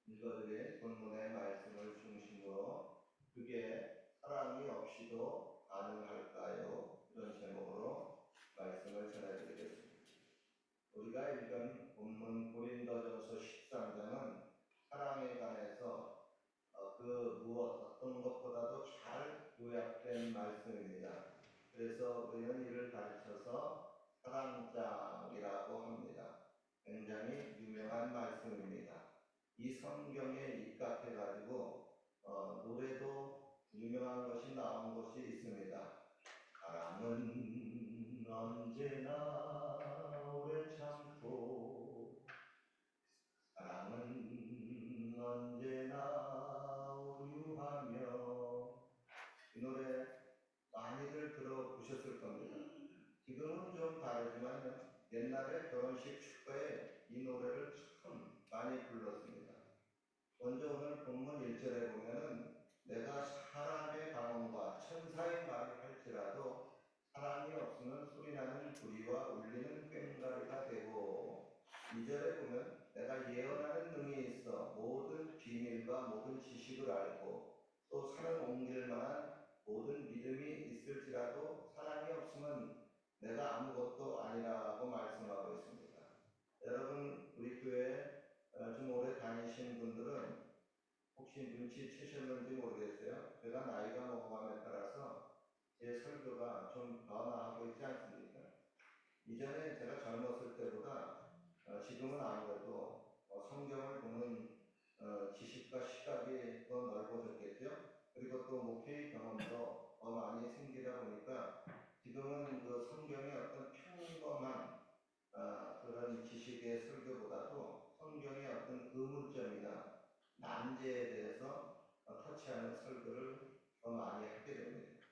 읽어드린 본문의 말씀을 중심으로 그게 사랑이 없이도 가능할까요? 이런 제목으로 말씀을 전해드리겠습니다. 우리가 읽은 본문 고린도전서 13장은 사랑에 관해서 그 무엇 어떤 것보다도 잘 요약된 말씀입니다. 그래서 우리는 이를 가르쳐서 사랑장이라고 합니다. 굉장히 유명한 말씀입니다. 이 성경에 입각해가지고 노래도 유명한 것이 나온 것이 있습니다. 사랑은 언제나 오래 참고 사랑은 언제나 오유하며. 이 노래 많이들 들어보셨을 겁니다. 지금은 좀 다르지만 옛날에 결혼식 축가에 이 노래를 참 많이 불렀습니다. 먼저 오늘 본문 1절에 보면은 내가 사람의 방언과 천사의 말을 할지라도 사랑이 없으면 소리나는 구리와 울리는 꽹과리가 되고, 2절에 보면 내가 예언하는 능이 있어 모든 비밀과 모든 지식을 알고 또 산을 옮길 만한 모든 믿음이 있을지라도 사랑이 없으면 내가 아무것도 아니라고 말씀하고 있습니다. 여러분, 우리 교회 좀 오래 다니신 분들은 혹시 눈치채셨는지 모르겠어요. 제가 나이가 먹어감에 따라서 제 설교가 좀 변화하고 있지 않습니까? 이전에 제가 젊었을 때보다 지금은 아무래도 성경을 보는 지식과 시각이 더 넓어졌겠죠. 그리고 또 목회의 경험도 더 많이 생기다 보니까 지금은 그 성경의 어떤 평범한 그런 지식의 설교보다도 성경의 어떤 의문점이나 난제에 대해서 터치하는 설교를 더 많이 하게 됩니다.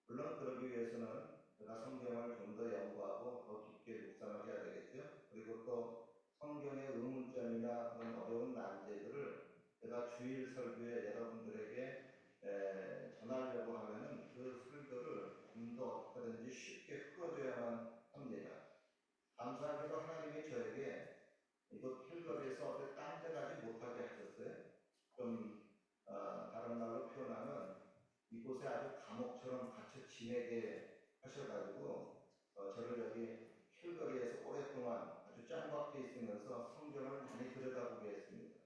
물론 그러기 위해서는 제가 성경을 좀 더 연구하고 더 깊게 묵상을 해야 되겠죠. 그리고 또 성경의 의문점이나 그런 어려운 난제들을 제가 주일 설교에 여러분들에게 전하려고 하면은 그 설교를 좀 더 어떻게든지 쉽게 풀어줘야만 합니다. 감사하게도 하나님이 저에게 이곳 캘거리에서 어디 딴 데 가지 못하게 하셨어요. 좀 다른 말로 표현하면 이곳에 아주 감옥처럼 갇혀 지내게 하셔가지고 저를 여기 캘거리에서 오랫동안 아주 짱박혀 있으면서 성경을 많이 들여다보게 했습니다.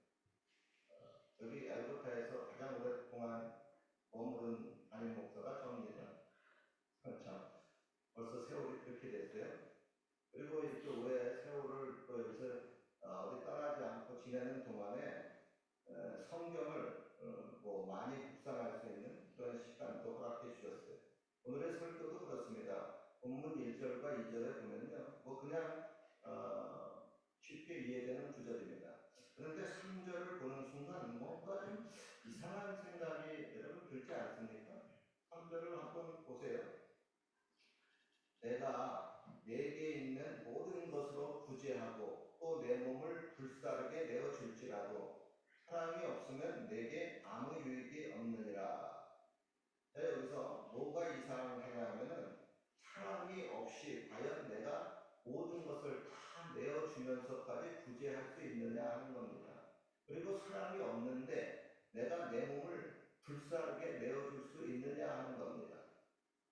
여기 알버타에서 가장 오랫동안 머무른 담임 목사가 저입니다. 참, 벌써 세월이 그렇게 됐어요. 그리고 이렇게 오래 세월을 또 여기서 어디 떠나지 않고 지내는 동안에 성경을 뭐 많이 묵상할 수 있는 그런 시간도 허락해 주셨어요. 오늘의 설교도 그렇습니다. 본문 1절과 2절에 보면요, 뭐 그냥 쉽게 이해되는 구절입니다. 그런데 3절을 보는 순간 뭔가 좀 이상한 생각이 여러분 들지 않습니까? 3절을 한번 보세요. 내가 내게 있는 모든 것으로 구제하고 또 내 몸을 불사르게 내어줄지라도 사랑이 없으면 내게 아무 유익이 없느니라. 여기서 뭐가 이상하냐 하면은 사랑이 없이 과연 내가 모든 것을 다 내어주면서까지 구제할 수 있느냐 하는 겁니다. 그리고 사랑이 없는데 내가 내 몸을 불사르게 내어줄 수 있느냐 하는 겁니다.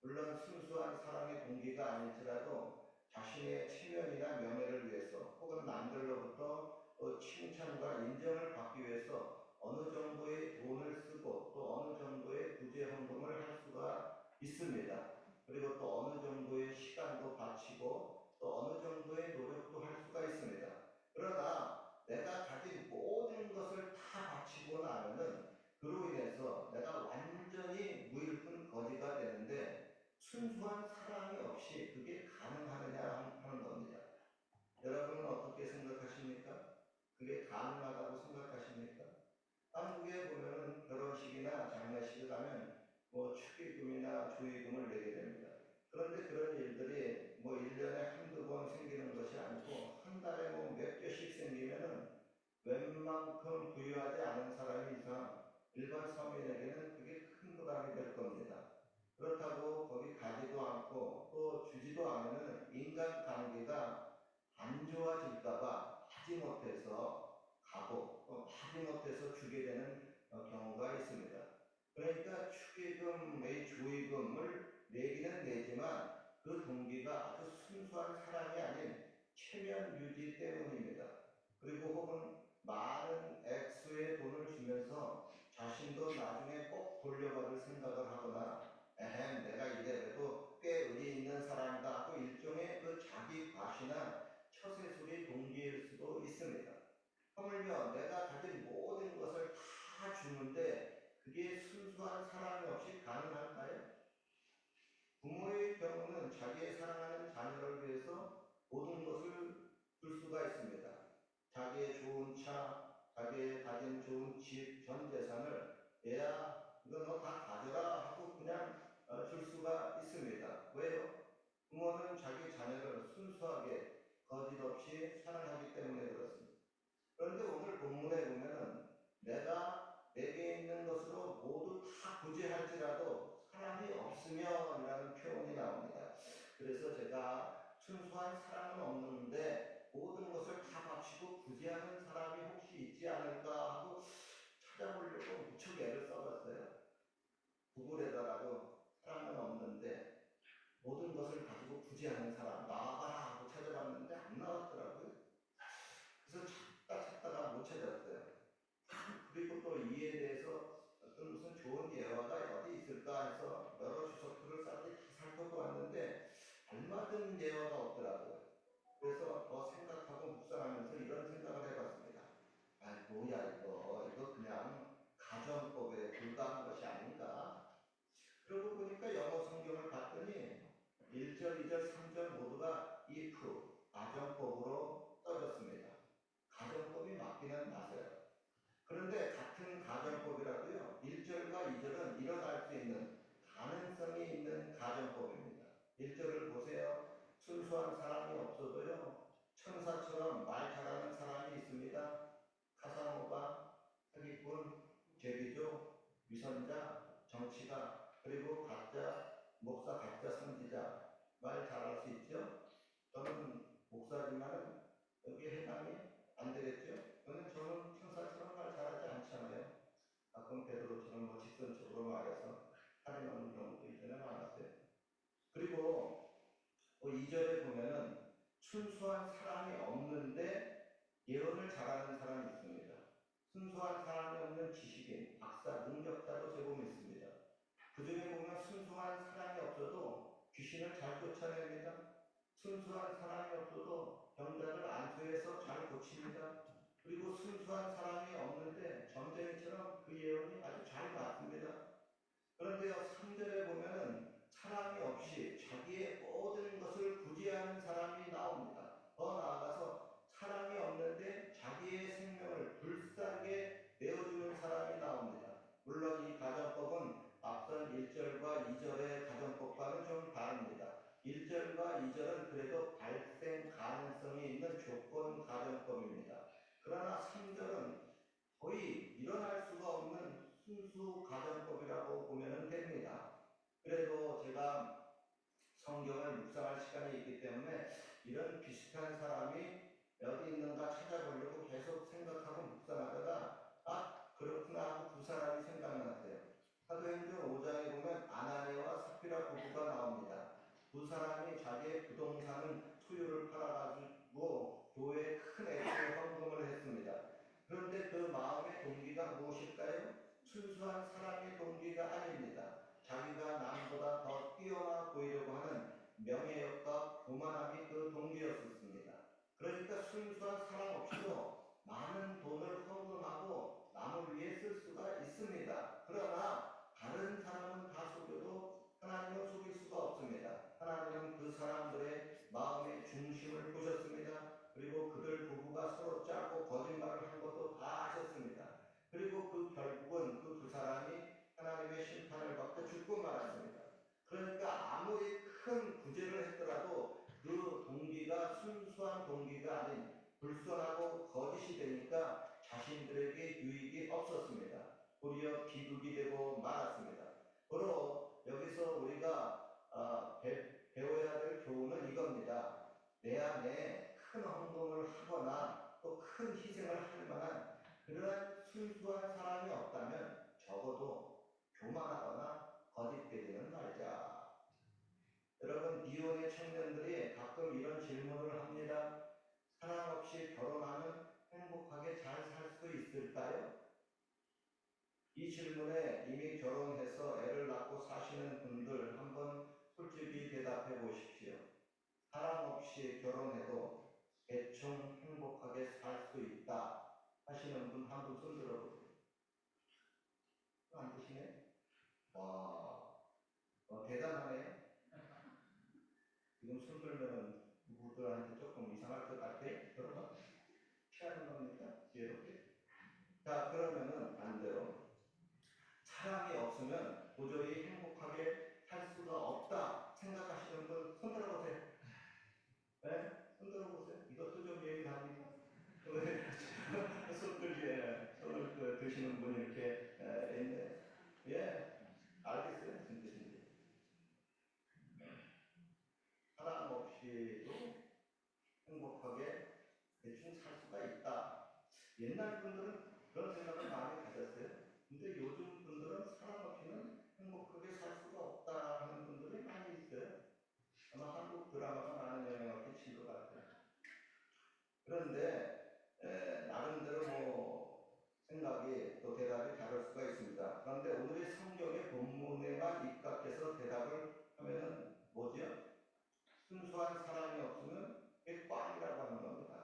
물론 순수한 사랑의 동기가 아닐지라도 자신의 체면이나 명예를 위해서 혹은 남들로부터 칭찬과 인정을 받기 위해서 어느 정도의 돈을 쓰고 또 어느 정도의 구제 헌금을 할 수가 있습니다. 그리고 또 어느 정도의 시간도 바치고 또 어느 정도의 노력도 할 수가 있습니다. 그러나 내가 가진 모든 것을 다 바치고 나면은 그로 인해서 내가 완전히 무일푼 거지가 되는데 순수한 사랑이 없이 그게 가능하느냐 하는 겁니다. 여러분은 어떻게 생각하십니까? 그게 가능하다고 생각하십니까? 한국에 보면은 결혼식이나 장례식을 하면 뭐 축의금이나 조의금을 내게 됩니다. 그런데 그런 일들이 뭐 1년에 한두 번 생기는 것이 아니고 한 달에 뭐 몇 개씩 생기면은 웬만큼 부유하지 않은 사람이 이상 일반 서민에게는 그게 큰 부담이 될 겁니다. 그렇다고 거기 가지도 않고 또 주지도 않으면 인간관계가 안 좋아질까봐 하지 못해서 가고 또 마지못해서 주게 되는 경우가 있습니다. 그러니까 축의금의 조의금을 내기는 내지만 그 동기가 아주 순수한 사랑이 아닌 체면 유지 때문입니다. 그리고 혹은 많은 액수의 돈을 주면서 자신도 나중에 꼭 돌려받을 생각을 하거나 내가 이래봬도 꽤 의리 있는 사람이다 하고 일종의 그 자기 과시나 처세술이 동기일 수도 있습니다. 하물며 내가 가진 모든 것을 다 주는데 그게 순수한 사랑이 없이 가능할까요? 부모의 경우는 자기의 사랑하는 자녀를 위해서 모든 것을 줄 수가 있습니다. 자기의 좋은 차, 자기의 가진 좋은 집, 전 재산을 얘야 이거 너 다 가져라 하고 그냥 줄 수가 있습니다. 왜요? 부모는 자기 자녀를 순수하게 거짓 없이 사랑하기 때문에 그렇습니다. 그런데 오늘 본문에 보면은 내게 있는 것으로 모두 다 구제할지라도 사랑이 없으면이라는 표현이 나옵니다. 그래서 제가 순수한 사랑은 없는데 모든 것을 다 바치고 구제하는 사람이 혹시 있지 않을까 하고 찾아보려고 무척 애를 써봤어요. 구글에다가도 사랑은 없는데 모든 것을 가지고 구제하는 사람 나와봐라 하고 찾아봤는데 안 나왔더라고요. 그래서 찾다가 못 찾았어요. 그리고 또 이에 대해서 어떤 무슨 좋은 예화가 어디 있을까 해서 여러 주석들을 쌓기 살펴보았는데 알맞은 예화가 없더라고요. 그래서 더 생각하고 묵상하면서 이런 생각을 해봤습니다. 아 뭐야 이거 그냥 가정법에 불과한 것이 아닌가. 그러고 보니까 영어 성경을 봤더니 1절, 2절, 3절 모두가 if, 가정법으로 떠졌습니다. 가정법이 맞기는 맞아요. 그런데 같은 가정법이라도요, 1절과 2절은 일어날 수 있는 가능성이 있는 가정법입니다. 1절을 보세요. 순수한 사람이 없어도요, 천사처럼 말 잘하는 사람이 있습니다. 카사노바, 사기꾼, 죄비조, 위선자, 정치가, 그리고 가짜 목사, 가짜 선지자, 말 잘할 수 있죠? 저는 목사지만 여기에 해당이 안 되겠죠? 저는 천사처럼 말 잘하지 않잖아요. 가끔 베드로처럼 직선적으로 말해서 살인하는 경우도 이전에 많았어요. 그리고 2절에 보면은 순수한 사람이 없는데 예언을 잘하는 사람이 있습니다. 순수한 사람이 없는 지식인, 박사, 능력자도 제법 있습니다. 그 중에 보면 순수한 사람이 없어도 귀신을 잘 쫓아냅니다. 순수한 사람이 없어도 병자를 안수해서 잘 고칩니다. 그리고 순수한 사람이 없는데 점쟁이처럼 그 예언이 아주 잘 맞습니다. 그런데요, 3절에 보면은 사랑이 없이 자기의 모든 것을 구제하는 사람이 나옵니다. 더 나아가서 사랑이 없는데 자기의 생명을 불사르게 내어주는 사람이 나옵니다. 물론 이 가정법은 앞선 1절과 2절의 가정법과는 좀 다릅니다. 1절과 2절은 그래도 발생 가능성이 있는 조건 가정법입니다. 그러나 3절은 거의 일어날 수가 없는 순수 가정법이라고 보면 됩니다. 그래도 제가 성경을 묵상할 시간이 있기 때문에 이런 비슷한 사람이 어디 있는가 찾아보려고 계속 생각하고 묵상하다가 그렇구나 하고 두 사람이 생각났어요. 사도행전 5장에 보면 아나니아와 삽비라 부부가 나옵니다. 두 사람이 자기의 부동산 소유를 팔아가지고 교회에 큰 액수의 헌금을 했습니다. 그런데 그 마음의 동기가 무엇일까요? 순수한 사람의 동기가 아닙니다. 자기가 남보다 더 뛰어나 보이려고 하는 명예욕과 교만함이 그 동기였었습니다. 그러니까 순수한 사랑 없이도 많은 돈을 헌금하고 남을 위해 쓸 수가 있습니다. 그러나 다른 사람은 다 속여도 하나님은 속일 수가 없습니다. 하나님은 그 사람들의 마음의 중심을 보셨습니다. 그리고 그들 부부가 서로 짜고 거짓말을 한 것도 다 아셨습니다. 그리고 그 결국은 그 두 사람이 하나님의 심판을 받고 죽고 말았습니다. 그러니까 아무리 큰 구제를 했더라도 그 동기가 순수한 동기가 아닌 불순하고 거짓이 되니까 자신들에게 유익이 없었습니다. 도리어 비극이 되고 말았습니다. 바로 여기서 우리가 배워야 될 교훈은 이겁니다. 내 안에 큰 헌금을 하거나 또 큰 희생을 할 만한 그러한 순수한 사람이 없다면 적어도 교만하거나 거짓되지는 말자. 여러분, 비혼의 청년들이 가끔 이런 질문을 합니다. 사랑 없이 결혼하면 행복하게 잘 살 수 있을까요? 이 질문에 이미 결혼해서 애를 낳고 사시는 분들 한번 솔직히 대답해 보십시오. 사랑 없이 결혼해도 대충 행복하게 살 수 있다 하시는 분 한 분 손 들어보세요. 안 드시네? 와, 대단하네요. 지금 손 들면은 누구들한테 조금 이상할 것 같아? 여러분, 피하는 겁니까? 이렇게. 자, 그러면은 반대로 사랑이 없으면 도저히 행복하게 살 수가 없다 생각하시는 분 손 들어보세요. 네? 손 들어보세요. 이것도 좀 예민합니다. 손들기에 손을 드시는 분이 이렇게 있네. 예, 알겠어요. 무슨 뜻인지. 사랑 없이도 행복하게 대충 살 수가 있다. 옛날 분들은 그런 생각을 많이 가졌어요. 근데 요즘 분들은 사랑 없이는 행복하게 살 수가 없다 하는 분들이 많이 있어요. 아마 한국 드라마가 많은 영향을 끼친 것 같아요. 그런데 나름대로 생각이 또 대답이 다를 수가 있습니다. 그런데 오늘의 성경의 본문에만 입각해서 대답을 하면은 뭐죠? 순수한 사랑이 없으면 그게 꽝이라고 하는 겁니다.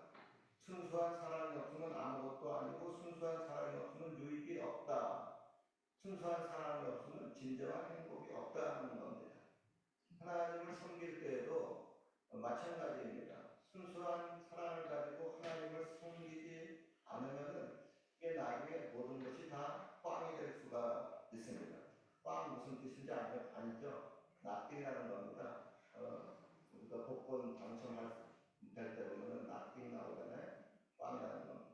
순수한 사랑이 없으면 아무것도 아니고 순수한 사랑이 없으면 유익이 없다. 순수한 사랑이 없으면 진정한 행복이 없다는 겁니다. 하나님을 섬길 때에도 마찬가지입니다. 순수한 사랑을 가지고 하나님을 섬기지 않으면은 이게 나중에 모든 것이 다 꽝이 될 수가 있습니다. 꽝 무슨 뜻인지 아니죠? 낫띵이라는 겁니다. 우리가 복권 당첨할 때 보면은 낫띵 나오잖아요. 꽝이라는 겁니다.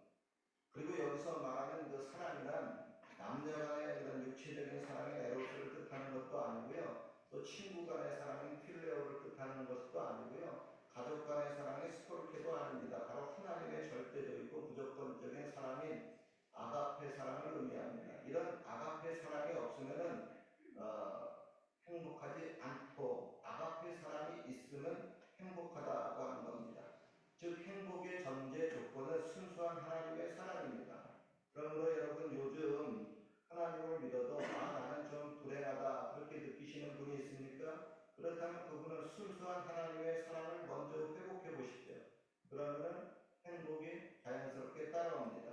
그리고 여기서 말하는 그 사랑이란 남녀간의 그런 육체적인 사랑의 에로스를 뜻하는 것도 아니고요. 또 친구 간의 사랑인 필레오를 뜻하는 것도 아니고요. 가족 간의 사랑이 스토르케도 아닙니다. 바로 하나님의 절대적이고 무조건적인 사랑인 아가페 사랑을 의미합니다. 이런 아가페 사랑이 없으면은 행복하지 않고 아가페 사랑이 있으면 행복하다고 하는 겁니다. 즉 행복의 전제 조건은 순수한 하나님의 사랑입니다. 그러므로 여러분 요즘 하나님을 믿어도 나는 좀 불행하다 그렇게 느끼시는 분이 있습니까? 그렇다면 그분은 순수한 하나님의 사랑을 먼저 회복해 보십시오. 그러면 행복이 자연스럽게 따라옵니다.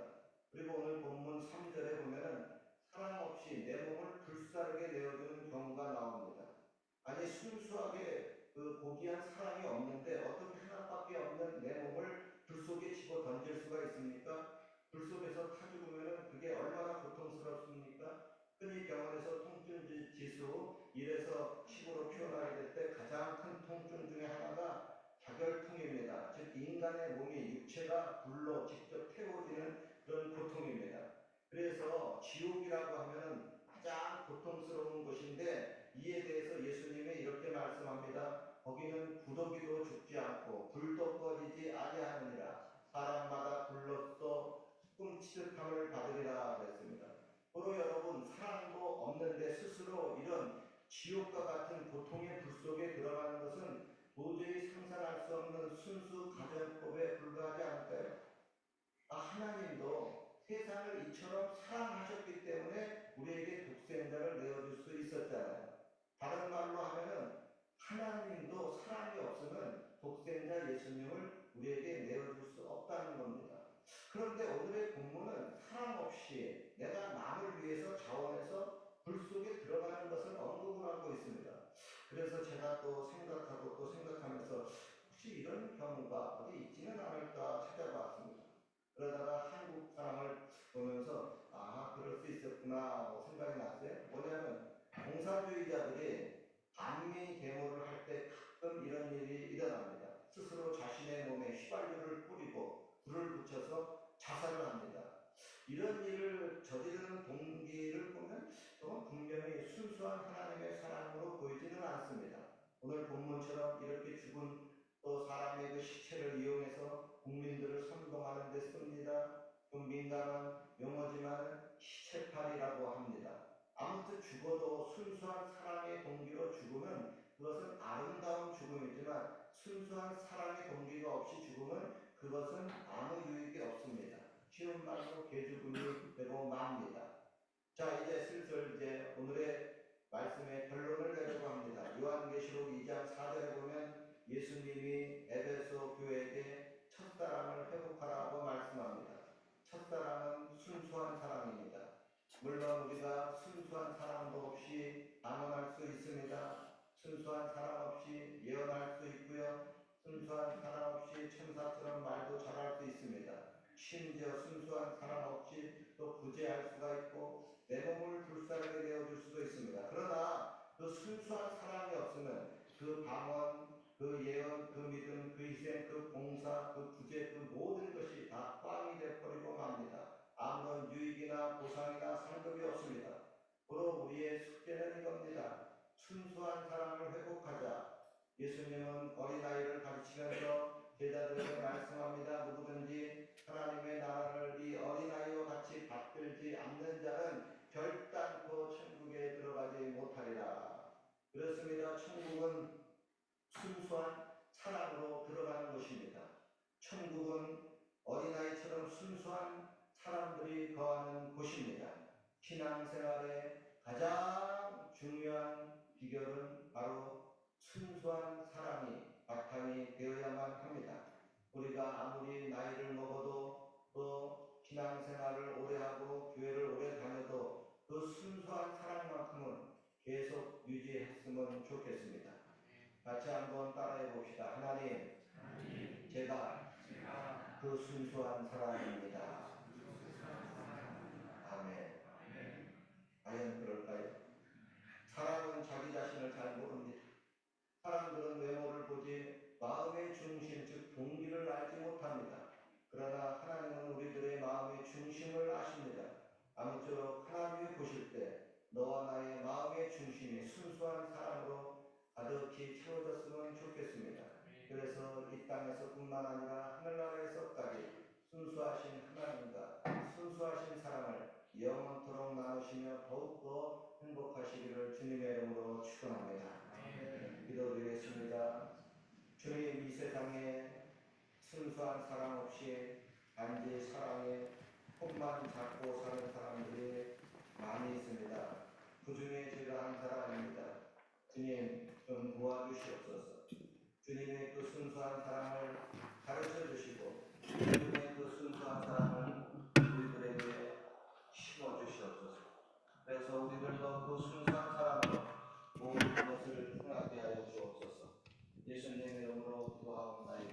그리고 오늘 본문 3절에 보면은 사랑 없이 내 몸을 불사르게 내어주는 경우가 나옵니다. 아니 순수하게 그 고귀한 사랑이 없는데 어떻게 하나밖에 없는 내 몸을 불 속에 집어 던질 수가 있습니까? 불 속에서 타 죽으면 그게 얼마나 고통스럽습니까? 흔히 병원에서 통증 지수 1에서 10으로 표현하게 될 때 가장 큰 통증 중에 하나가 자결통입니다. 즉 인간의 몸이 육체가 불로 직접 태워지는 그런 고통입니다. 그래서 지옥이라고 하면 가장 고통스러운 것인데 이에 대해서 예수님이 이렇게 말씀합니다. 거기는 구더기도 죽지 않고 불도 꺼지지 아니하느니라. 사람마다 불로써 꿈치듯함을 받으리라 그랬습니다. 바로 여러분 사랑도 없는데 스스로 이런 지옥과 같은 고통의 불 속에 들어가는 것은 도저히 상상할 수 없는 순수 가정법에 불과하지 않을까요? 하나님도 세상을 이처럼 사랑하셨기 때문에 우리에게 독생자를 내어줄 수 있었잖아요. 다른 말로 하면은 하나님도 사랑이 없으면 독생자 예수님을 우리에게 내어줄 수 없다는 겁니다. 그런데 오늘의 본문은 사랑 없이 내가 남을 위해서 자원해서 불 속에 들어가는 것을 언급을 하고 있습니다. 그래서 제가 또 생각하고 또 생각하면서 혹시 이런 경우가 어디 있지는 않을까 찾아봤습니다. 그러다가 한국 사람을 보면서 그럴 수 있었구나 생각이 났어요. 뭐냐면 공산주의자들이 반미 데모를 할 때 가끔 이런 일이 일어납니다. 스스로 자신의 몸에 휘발유를 뿌리고 불을 붙여서 자살을 합니다. 이런 일을 저지르는 동기를 보면 그건 분명히 순수한 하나님의 사랑으로 보이지는 않습니다. 오늘 본문처럼 이렇게 죽은 또 사람의 그 시체를 이용해서 국민들을 선동하는 데 씁니다. 좀 민감한 용어지만 시체팔이라고 합니다. 아무튼 죽어도 순수한 사랑의 동기로 죽으면 그것은 아름다운 죽음이지만 순수한 사랑의 동기가 없이 죽으면 그것은 아무 유익이 없습니다. 쉬운 말로 개죽음이 되고 맙니다. 자, 이제 슬슬 오늘의 말씀의 결론을 내려고 합니다. 요한계시록 2장 4절에 보면 예수님이 에베소 교회에게 첫사랑을 회복하라고 말씀합니다. 첫사랑은 순수한 사랑입니다. 물론 우리가 순수한 사랑도 없이 방언할 수 있습니다. 순수한 사랑 없이 예언할 수 있고요. 순수한 사랑 없이 천사처럼 말도 잘할 수 있습니다. 심지어 순수한 사랑 없이 또 구제할 수가 있고 내 몸을 불사르게 되어줄 수도 있습니다. 그러나 그 순수한 사랑이 없으면 그 방언, 그 예언, 그 믿음, 그 희생, 그 봉사, 그 구제, 그 모든 것이 다 꽝이 되어버리고 맙니다. 아무런 유익이나 보상이나 상급이 없습니다. 바로 우리의 숙제는 이겁니다. 순수한 사랑을 회복하자. 예수님은 어린아이를 가르치면서 제자들에게 말씀합니다. 누구든지 하나님의 나라를 이 어린아이와 같이 받들지 않는 자는 결단코 천국에 들어가지 못하리라. 그렇습니다. 천국은 순수한 사랑으로 들어가는 것입니다. 천국은 어린아이처럼 순수한 사람들이 거하는 곳입니다. 신앙생활의 가장 중요한 비결은 바로 순수한 사랑이 바탕이 되어야만 합니다. 우리가 아무리 나이를 먹어도 또 신앙생활을 오래 하고 교회를 오래 다녀도 그 순수한 사랑만큼은 계속 유지했으면 좋겠습니다. 같이 한번 따라해 봅시다. 하나님, 제가 그 순수한 사랑입니다. 아멘. 과연 그럴까요? 사람은 자기 자신을 잘 모릅니다. 사람들은 외모를 보지 마음의 중심, 즉 동기를 알지 못합니다. 그러나 하나님은 우리들의 마음의 중심을 아십니다. 아무쪼록 하나님이 보실 때 너와 나의 마음의 중심이 순수한 사랑으로 가득히 채워졌으면 좋겠습니다. 그래서 이 땅에서뿐만 아니라 하늘나라에서까지 순수하신 하나님과 순수하신 사랑을 영원토록 나누시며 더욱더 행복하시기를 주님의 이름으로 축원합니다. 기도드리겠습니다. 주님, 이 세상에 순수한 사랑 없이 단지 사랑에 폼만 잡고 사는 사람들이 많이 있습니다. 그 중에 제가 한 사람입니다. 주님, 좀 도와주시옵소서. 주님의 그 순수한 사랑을 가르쳐 주시고 주님의 그 순수한 사랑을 우리들에게 심어 주시옵소서. 그래서 우리들도 그 순수한 사랑으로 모든 것을 행하게 하여 주옵소서. 예수님의 이름으로 기도하옵나이다.